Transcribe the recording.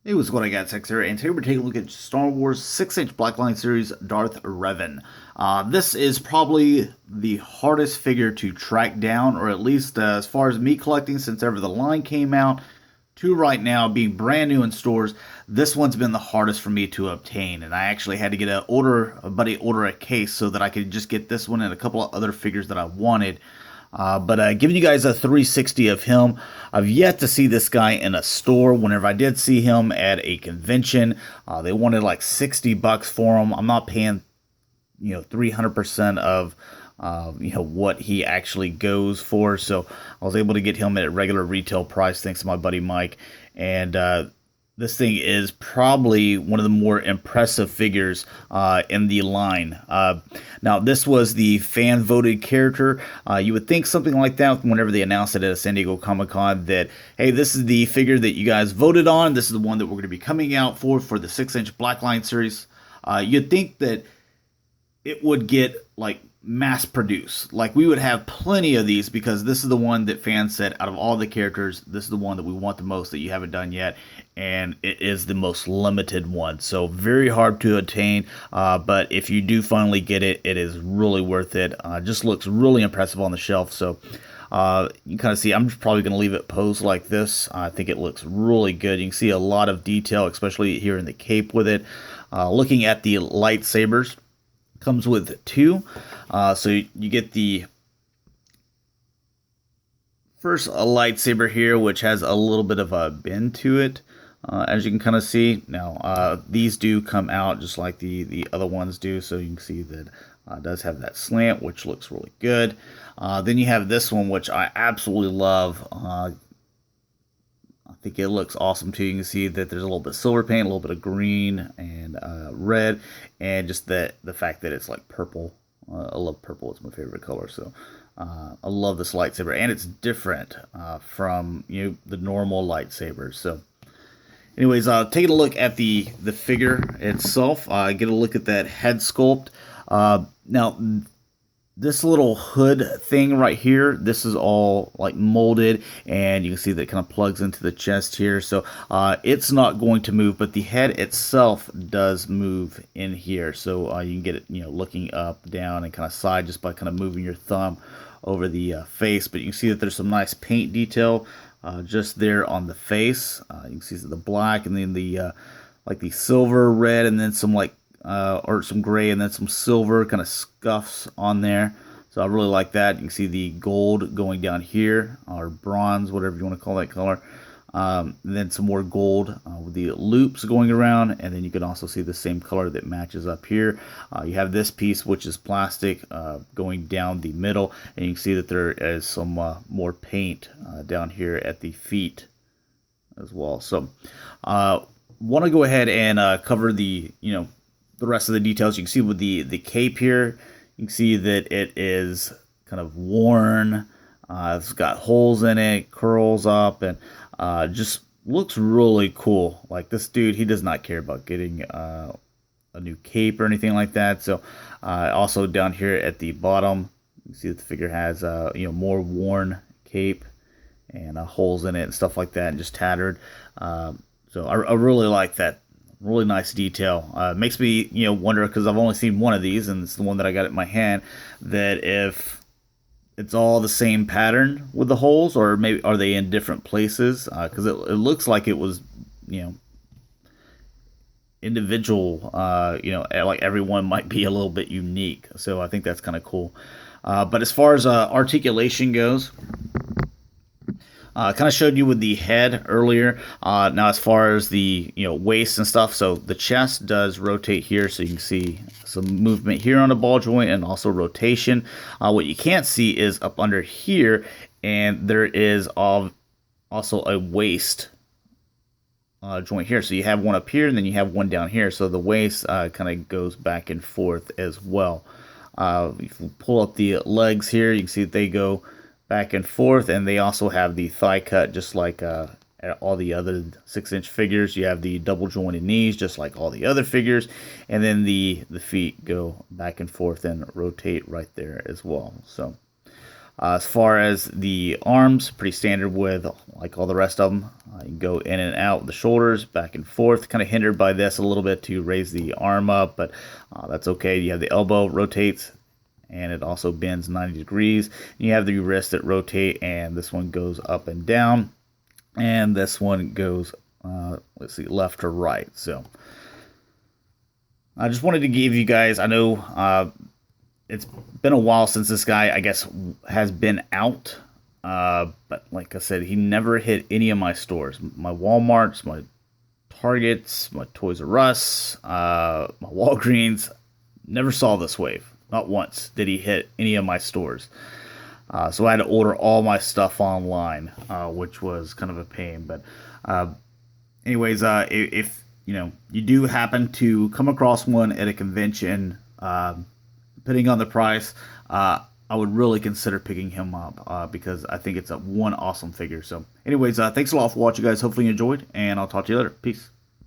Hey, what's going on, guys? X here, and today we're taking a look at Star Wars 6-inch Blackline series Darth Revan. This is probably the hardest figure to track down, or at least as far as me collecting since ever the line came out to right now being brand new in stores. This one's been the hardest for me to obtain, and I actually had to get a buddy order a case so that I could just get this one and a couple of other figures that I wanted. But giving you guys a 360 of him. I've yet to see this guy in a store. Whenever I did see him at a convention, they wanted like $60 for him. I'm not paying 300% of what he actually goes for. So I was able to get him at a regular retail price thanks to my buddy Mike. And this thing is probably one of the more impressive figures in the line. Now, this was the fan voted character. You would think something like that whenever they announced it at San Diego Comic Con that, hey, this is the figure that you guys voted on. This is the one that we're going to be coming out for the 6-inch Blackline series. You'd think that it would get like mass produced. Like we would have plenty of these because this is the one that fans said out of all the characters, this is the one that we want the most that you haven't done yet, and it is the most limited one. So very hard to attain, but if you do finally get it, it is really worth it. Just looks really impressive on the shelf. So you can kind of see I'm just probably going to leave it posed like this. I think it looks really good. You can see a lot of detail, especially here in the cape with it. Looking at the lightsabers, comes with two. So you get the first lightsaber here, which has a little bit of a bend to it, as you can kind of see. Now, these do come out just like the other ones do, so you can see that it does have that slant, which looks really good. Then you have this one, which I absolutely love. I think it looks awesome too. You can see that there's a little bit of silver paint, a little bit of green and red, and just the fact that it's like purple. I love purple; it's my favorite color. So I love this lightsaber, and it's different from the normal lightsabers. So, anyways, taking a look at the figure itself, get a look at that head sculpt. Now, this little hood thing right here, this is all like molded, and you can see that it kind of plugs into the chest here. So it's not going to move, but the head itself does move in here. So you can get it, looking up, down, and kind of side just by kind of moving your thumb over the face. But you can see that there's some nice paint detail just there on the face. You can see the black, and then the like the silver, red, and then some like or some gray and then some silver kind of scuffs on there. So I really like that. You can see the gold going down here, or bronze, whatever you want to call that color. And then some more gold with the loops going around, and then you can also see the same color that matches up here. You have this piece, which is plastic, going down the middle, and you can see that there is some more paint down here at the feet as well. So want to go ahead and cover the the rest of the details. You can see with the cape here, you can see that it is kind of worn. It's got holes in it, curls up, and just looks really cool. Like this dude, he does not care about getting a new cape or anything like that. So also down here at the bottom, you can see that the figure has more worn cape and holes in it and stuff like that, and just tattered. So I really like that. Really nice detail. Makes me wonder, because I've only seen one of these, and it's the one that I got in my hand, that if it's all the same pattern with the holes, or maybe are they in different places? Because it looks like it was individual. Like everyone might be a little bit unique. So I think that's kind of cool. But as far as articulation goes, kind of showed you with the head earlier. Now, as far as the waist and stuff, so the chest does rotate here, so you can see some movement here on the ball joint and also rotation. What you can't see is up under here, and there is also a waist joint here. So you have one up here, and then you have one down here. So the waist kind of goes back and forth as well. If you pull up the legs here, you can see that they go back and forth, and they also have the thigh cut just like all the other 6-inch figures. You have the double jointed knees just like all the other figures, and then the feet go back and forth and rotate right there as well. So As far as the arms, pretty standard with like all the rest of them. You can go in and out with the shoulders, back and forth. Kind of hindered by this a little bit to raise the arm up, but that's okay. You have the elbow rotates, and it also bends 90 degrees. You have the wrist that rotate, and this one goes up and down, and this one goes, let's see, left to right. So I just wanted to give you guys, I know it's been a while since this guy, I guess, has been out. But like I said, he never hit any of my stores. My Walmarts, my Targets, my Toys R Us, my Walgreens. Never saw this wave. Not once did he hit any of my stores. So I had to order all my stuff online, which was kind of a pain. But anyways, if you do happen to come across one at a convention, depending on the price, I would really consider picking him up because I think it's one awesome figure. So anyways, thanks a lot for watching, guys. Hopefully you enjoyed, and I'll talk to you later. Peace.